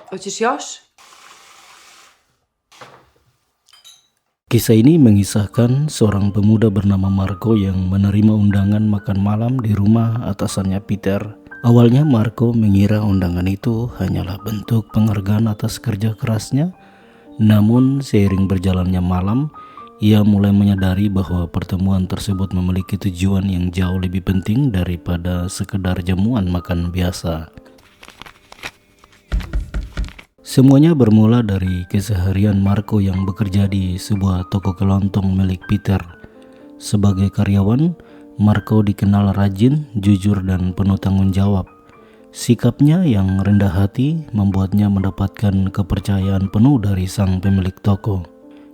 Het is jas. Kisah ini mengisahkan seorang pemuda bernama Marco yang menerima undangan makan malam di rumah atasannya Peter. Awalnya Marco mengira undangan itu hanyalah bentuk penghargaan atas kerja kerasnya. Namun seiring berjalannya malam, ia mulai menyadari bahwa pertemuan tersebut memiliki tujuan yang jauh lebih penting daripada sekedar jamuan makan biasa. Semuanya bermula dari keseharian Marco yang bekerja di sebuah toko kelontong milik Peter. Sebagai karyawan, Marco dikenal rajin, jujur, dan penuh tanggung jawab. Sikapnya yang rendah hati membuatnya mendapatkan kepercayaan penuh dari sang pemilik toko.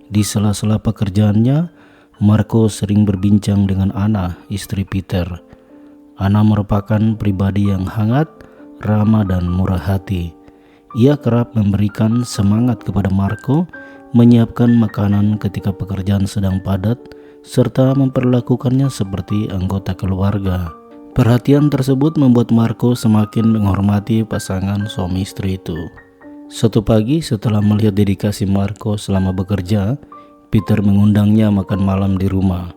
Di sela-sela pekerjaannya, Marco sering berbincang dengan Anna, istri Peter. Anna merupakan pribadi yang hangat, ramah, dan murah hati. Ia kerap memberikan semangat kepada Marco, menyiapkan makanan ketika pekerjaan sedang padat, serta memperlakukannya seperti anggota keluarga. Perhatian tersebut membuat Marco semakin menghormati pasangan suami istri itu. Suatu pagi setelah melihat dedikasi Marco selama bekerja, Peter mengundangnya makan malam di rumah.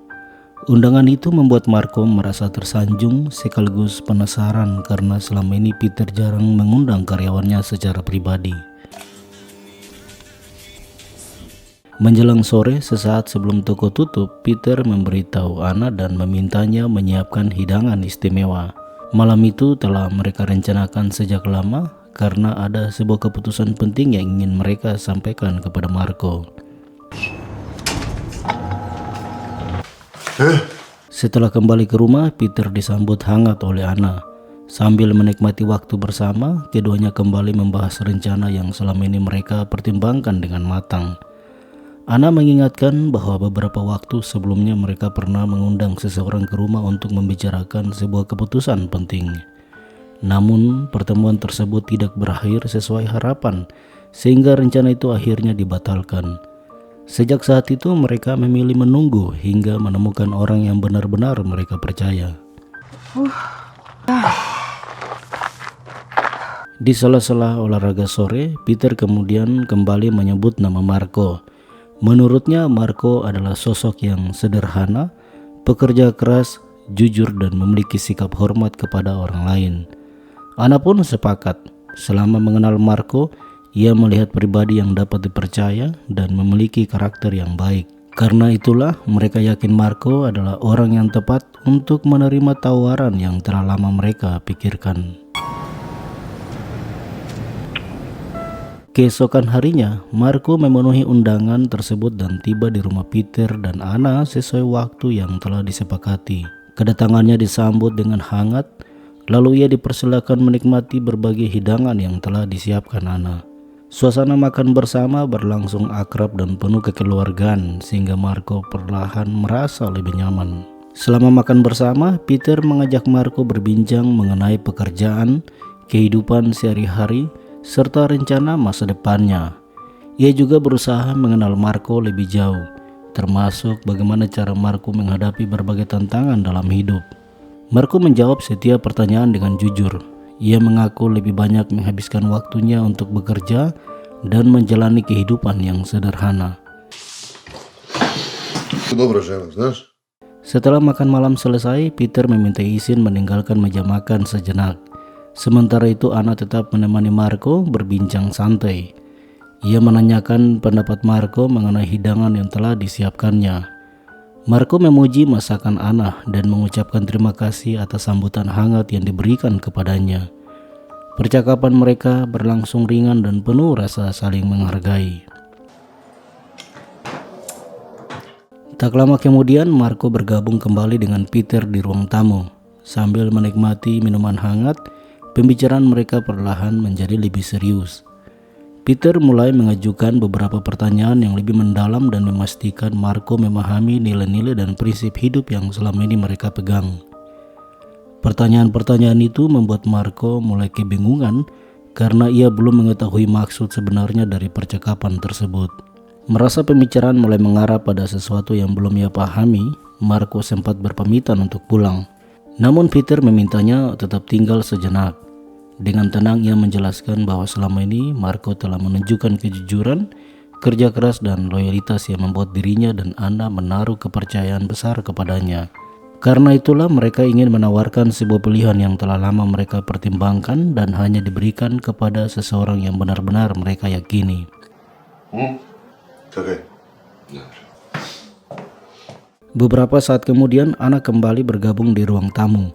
Undangan itu membuat Marco merasa tersanjung sekaligus penasaran karena selama ini Peter jarang mengundang karyawannya secara pribadi. Menjelang sore, sesaat sebelum toko tutup, Peter memberitahu Anna dan memintanya menyiapkan hidangan istimewa. Malam itu telah mereka rencanakan sejak lama karena ada sebuah keputusan penting yang ingin mereka sampaikan kepada Marco. Setelah kembali ke rumah, Peter disambut hangat oleh Anna. Sambil menikmati waktu bersama, keduanya kembali membahas rencana yang selama ini mereka pertimbangkan dengan matang. Anna mengingatkan bahwa beberapa waktu sebelumnya mereka pernah mengundang seseorang ke rumah untuk membicarakan sebuah keputusan penting. Namun, pertemuan tersebut tidak berakhir sesuai harapan, sehingga rencana itu akhirnya dibatalkan. Sejak saat itu mereka memilih menunggu hingga menemukan orang yang benar-benar mereka percaya. Di sela-sela olahraga sore, Peter kemudian kembali menyebut nama Marco. Menurutnya Marco adalah sosok yang sederhana, pekerja keras, jujur, dan memiliki sikap hormat kepada orang lain. Anna pun sepakat, selama mengenal Marco, ia melihat pribadi yang dapat dipercaya dan memiliki karakter yang baik. Karena itulah mereka yakin Marco adalah orang yang tepat untuk menerima tawaran yang telah lama mereka pikirkan. Keesokan harinya, Marco memenuhi undangan tersebut dan tiba di rumah Peter dan Anna sesuai waktu yang telah disepakati. Kedatangannya disambut dengan hangat, lalu ia dipersilakan menikmati berbagai hidangan yang telah disiapkan Anna. Suasana makan bersama berlangsung akrab dan penuh kekeluargaan sehingga Marco perlahan merasa lebih nyaman. Selama makan bersama, Peter mengajak Marco berbincang mengenai pekerjaan, kehidupan sehari-hari, serta rencana masa depannya. Ia juga berusaha mengenal Marco lebih jauh, termasuk bagaimana cara Marco menghadapi berbagai tantangan dalam hidup. Marco menjawab setiap pertanyaan dengan jujur. Ia mengaku lebih banyak menghabiskan waktunya untuk bekerja dan menjalani kehidupan yang sederhana. Setelah makan malam selesai, Peter meminta izin meninggalkan meja makan sejenak. Sementara itu Anna tetap menemani Marco berbincang santai. Ia menanyakan pendapat Marco mengenai hidangan yang telah disiapkannya. Marco memuji masakan Anna dan mengucapkan terima kasih atas sambutan hangat yang diberikan kepadanya. Percakapan mereka berlangsung ringan dan penuh rasa saling menghargai. Tak lama kemudian, Marco bergabung kembali dengan Peter di ruang tamu. Sambil menikmati minuman hangat, pembicaraan mereka perlahan menjadi lebih serius. Peter mulai mengajukan beberapa pertanyaan yang lebih mendalam dan memastikan Marco memahami nilai-nilai dan prinsip hidup yang selama ini mereka pegang. Pertanyaan-pertanyaan itu membuat Marco mulai kebingungan karena ia belum mengetahui maksud sebenarnya dari percakapan tersebut. Merasa pembicaraan mulai mengarah pada sesuatu yang belum ia pahami, Marco sempat berpamitan untuk pulang. Namun Peter memintanya tetap tinggal sejenak. Dengan tenang ia menjelaskan bahwa selama ini Marco telah menunjukkan kejujuran, kerja keras dan loyalitas yang membuat dirinya dan Anna menaruh kepercayaan besar kepadanya. Karena itulah mereka ingin menawarkan sebuah pilihan yang telah lama mereka pertimbangkan dan hanya diberikan kepada seseorang yang benar-benar mereka yakini. Beberapa saat kemudian Anna kembali bergabung di ruang tamu.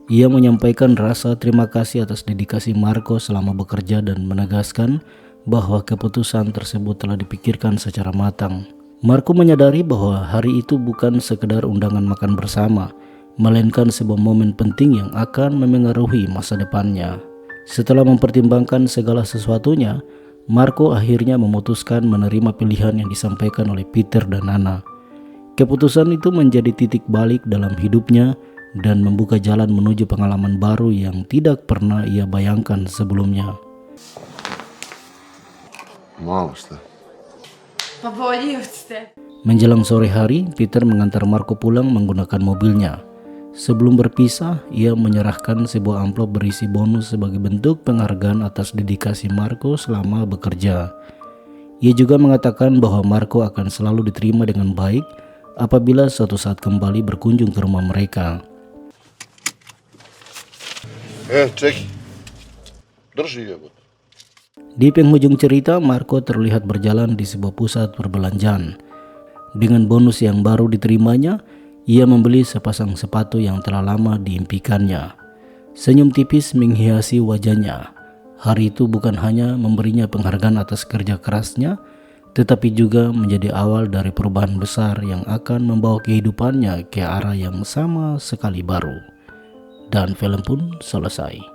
Ia menyampaikan rasa terima kasih atas dedikasi Marco selama bekerja dan menegaskan bahwa keputusan tersebut telah dipikirkan secara matang. Marco menyadari bahwa hari itu bukan sekedar undangan makan bersama, melainkan sebuah momen penting yang akan memengaruhi masa depannya. Setelah mempertimbangkan segala sesuatunya, Marco akhirnya memutuskan menerima pilihan yang disampaikan oleh Peter dan Anna. Keputusan itu menjadi titik balik dalam hidupnya dan membuka jalan menuju pengalaman baru yang tidak pernah ia bayangkan sebelumnya. Menjelang sore hari, Peter mengantar Marco pulang menggunakan mobilnya. Sebelum berpisah, ia menyerahkan sebuah amplop berisi bonus sebagai bentuk penghargaan atas dedikasi Marco selama bekerja. Ia juga mengatakan bahwa Marco akan selalu diterima dengan baik apabila suatu saat kembali berkunjung ke rumah mereka. Di penghujung cerita, Marco terlihat berjalan di sebuah pusat perbelanjaan. Dengan bonus yang baru diterimanya, ia membeli sepasang sepatu yang telah lama diimpikannya. Senyum tipis menghiasi wajahnya. Hari itu bukan hanya memberinya penghargaan atas kerja kerasnya, tetapi juga menjadi awal dari perubahan besar yang akan membawa kehidupannya ke arah yang sama sekali baru. Dan film pun selesai.